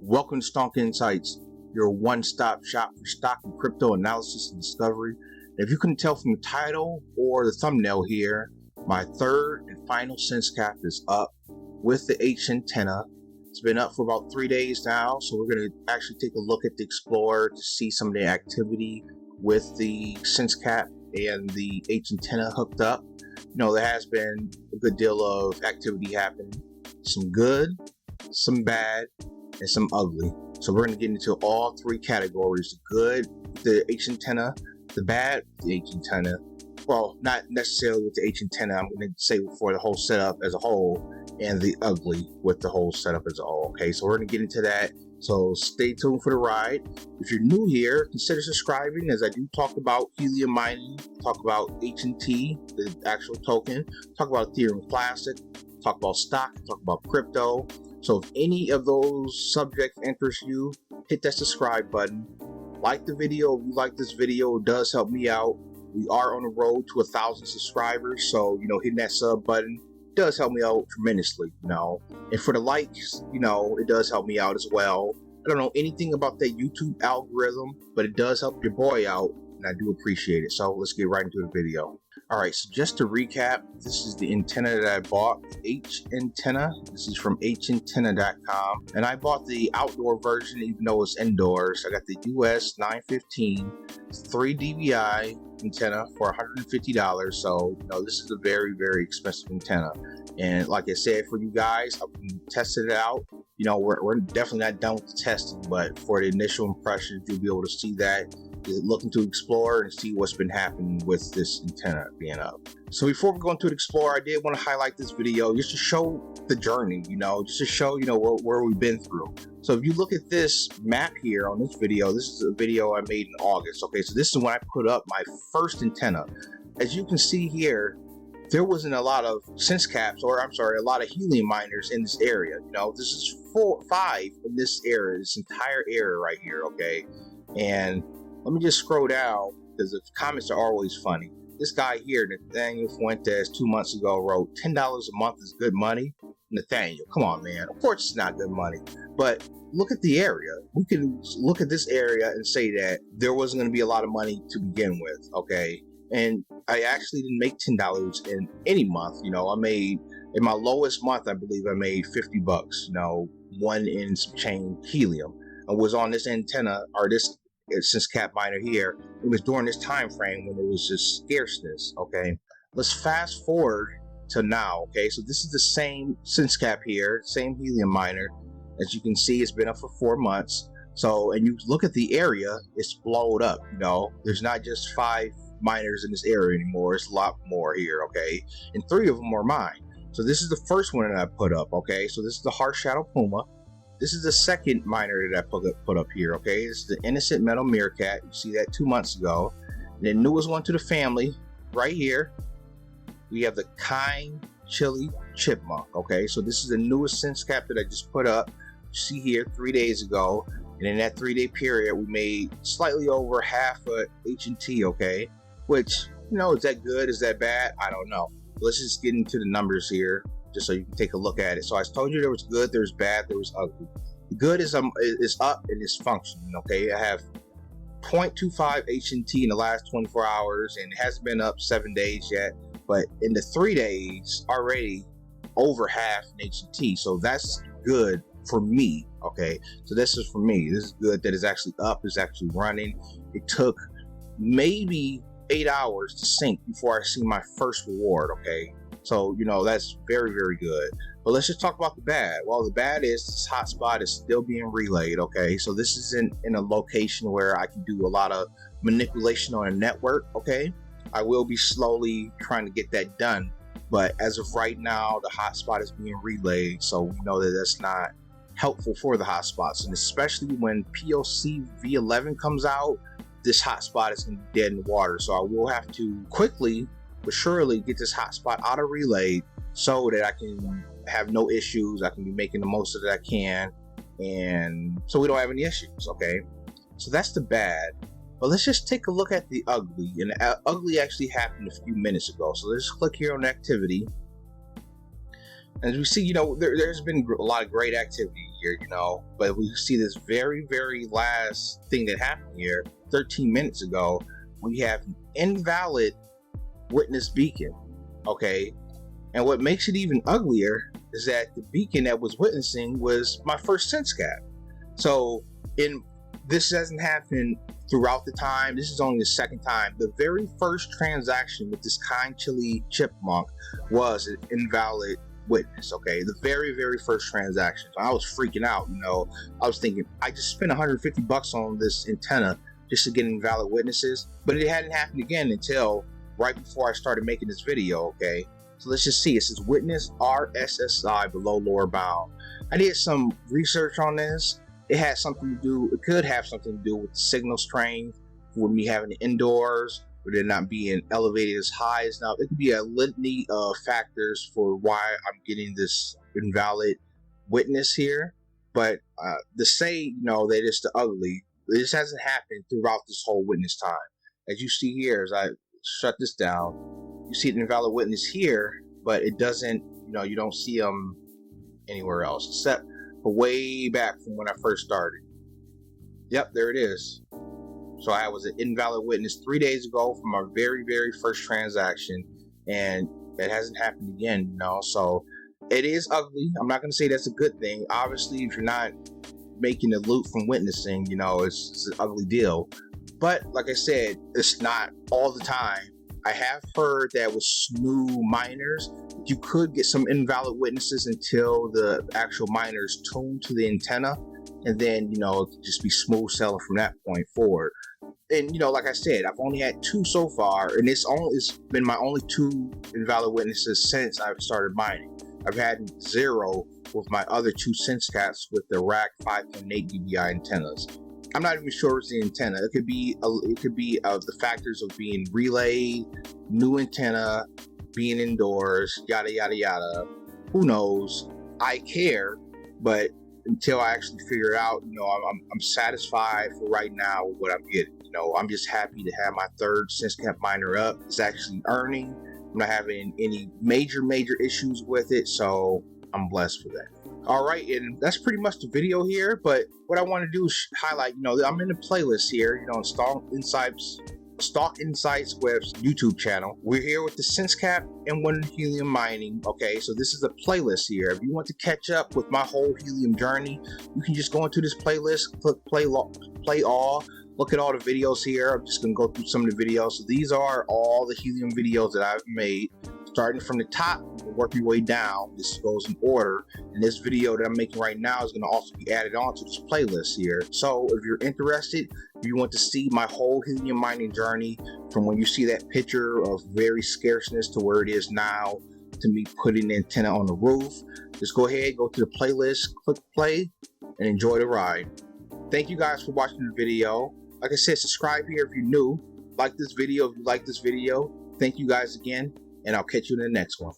Welcome to Stonk Insights, your one-stop shop for stock and crypto analysis and discovery. If you couldn't tell from the title or the thumbnail here, my third and final SenseCap is up with the HNTenna. It's been up for about 3 days now, so we're going to actually take a look at the Explorer to see some of the activity with the SenseCap and the HNTenna hooked up. You know, there has been a good deal of activity happening. Some good, some bad, and some ugly. So we're going to get into all three categories: the good, the HNTenna, the bad, the HNTenna. Well, not necessarily with the HNTenna, I'm going to say for the whole setup as a whole, and the ugly with the whole setup as a whole. Okay, so we're going to get into that. So stay tuned for the ride. If you're new here, consider subscribing, as I do talk about Helium mining, talk about HNT, the actual token, talk about Ethereum Classic, talk about stock, talk about crypto. So if any of those subjects interest you, hit that subscribe button. Like the video. If you like this video, it does help me out. We are on the road to 1,000 subscribers, so hitting that sub button does help me out tremendously. And for the likes, it does help me out as well. I don't know anything about that YouTube algorithm, but it does help your boy out, and I do appreciate it. So let's get right into the video. Alright, so just to recap, this is the antenna that I bought, HNTenna. This is from HNTenna.com, and I bought the outdoor version even though it's indoors. I got the US 915 3 dBi antenna for $150. So this is a very, very expensive antenna, and like I said, for you guys, I've tested it out. We're definitely not done with the testing, but for the initial impressions, you'll be able to see that, looking to explore and see what's been happening with this antenna being up. So before we go into the Explorer, I did want to highlight this video just to show the journey, just to show where we've been through. So if you look at this map here on this video, this is a video I made in August. Okay, so this is when I put up my first antenna. As you can see here, there wasn't a lot of SenseCaps, or I'm sorry, a lot of Helium miners in this area. This is 5 in this area, this entire area right here. Okay, and let me just scroll down because the comments are always funny. This guy here, Nathaniel Fuentes, 2 months ago wrote, $10 a month is good money. Nathaniel, come on, man. Of course it's not good money, but look at the area. We can look at this area and say that there wasn't going to be a lot of money to begin with. Okay, and I actually didn't make $10 in any month. I made, in my lowest month, I believe I made $50. One in some chain Helium. I was on this antenna, or this SenseCap miner here. It was during this time frame when it was just scarceness. Okay, let's fast forward to now. Okay, so this is the same SenseCap here, same Helium miner. As you can see, it's been up for 4 months. So, and you look at the area, it's blowed up. There's not just 5 miners in this area anymore. It's a lot more here. Okay, and 3 of them are mine. So this is the first one that I put up. Okay, so this is the Harsh Shadow Puma. This is the second miner that I put up here. Okay, this is the Innocent Metal Meerkat. You see that 2 months ago. And the newest one to the family right here, we have the Kind Chili Chipmunk. Okay, so this is the newest SenseCap that I just put up. You see here 3 days ago, and in that 3-day period, we made slightly over half a HNT. Okay, which is that good? Is that bad? I don't know. Let's just get into the numbers here, just so you can take a look at it. So I told you there was good, there was bad, there was ugly. The good is up and it's functioning. Okay, I have 0.25 HNT in the last 24 hours, and it hasn't been up 7 days yet. But in the 3 days, already over half in HNT. So that's good for me. Okay, so this is for me. This is good that it's actually up, it's actually running. It took maybe 8 hours to sync before I see my first reward. Okay, so that's very, very good. But let's just talk about the bad. Well, the bad is this hotspot is still being relayed. Okay, so this isn't in a location where I can do a lot of manipulation on a network. Okay, I will be slowly trying to get that done, but as of right now, the hotspot is being relayed, so we know that that's not helpful for the hotspots. And especially when POC V11 comes out, this hotspot is going to be dead in the water. So I will have to quickly but surely get this hotspot out of relay so that I can have no issues. I can be making the most of it I can, and so we don't have any issues. Okay, so that's the bad. But let's just take a look at the ugly. And the ugly actually happened a few minutes ago. So let's click here on activity. As we see, there's been a lot of great activity. here, but we see this very, very last thing that happened here 13 minutes ago. We have an invalid witness beacon, okay? And what makes it even uglier is that the beacon that was witnessing was my first SenseCap. So this hasn't happened throughout the time. This is only the second time. The very first transaction with this kind chili chipmunk was an invalid witness, okay? The very, very first transaction. So I was freaking out, I was thinking, I just spent 150 bucks on this antenna just to get invalid witnesses, but it hadn't happened again until right before I started making this video, okay? So let's just see. It says witness RSSI below lower bound. I did some research on this. It could have something to do with signal strength, with me having it indoors, with it not being elevated as high as now. It could be a litany of factors for why I'm getting this invalid witness here. But to say, that it's the ugly, this hasn't happened throughout this whole witness time. As you see here, as I shut this down, you see an invalid witness here, but it doesn't, you don't see them anywhere else, except for way back from when I first started. Yep, there it is. So I was an invalid witness 3 days ago from my very, very first transaction, and it hasn't happened again, so it is ugly. I'm not going to say that's a good thing. Obviously, if you're not making a loot from witnessing, it's an ugly deal. But like I said, it's not all the time. I have heard that with SNU miners, you could get some invalid witnesses until the actual miners tune to the antenna, and then, just be smooth sailing from that point forward. And, like I said, I've only had 2 so far, and it's been my only 2 invalid witnesses since I've started mining. I've had 0 with my other 2 SenseCaps with the rack 5.8 dBi antennas. I'm not even sure it's the antenna. It could be the factors of being relayed, new antenna, being indoors, yada yada yada. Who knows? I care, but until I actually figure it out, I'm satisfied for right now with what I'm getting. I'm just happy to have my 3rd SenseCap miner up. It's actually earning. I'm not having any major issues with it, so I'm blessed for that. All right, and that's pretty much the video here, but what I want to do is highlight, I'm in the playlist here, on Stock Insights Web's YouTube channel. We're here with the SenseCap and one Helium mining, okay? So this is a playlist here. If you want to catch up with my whole Helium journey, you can just go into this playlist, click play all, look at all the videos here. I'm just going to go through some of the videos. So these are all the Helium videos that I've made. Starting from the top, work your way down. This goes in order, and this video that I'm making right now is going to also be added on to this playlist here. So if you're interested, if you want to see my whole Helium mining journey, from when you see that picture of very scarceness to where it is now, to me putting the antenna on the roof, just go ahead, go to the playlist, click play, and enjoy the ride. Thank you guys for watching the video. Like I said, subscribe here if you're new. Like this video if you like this video. Thank you guys again, and I'll catch you in the next one.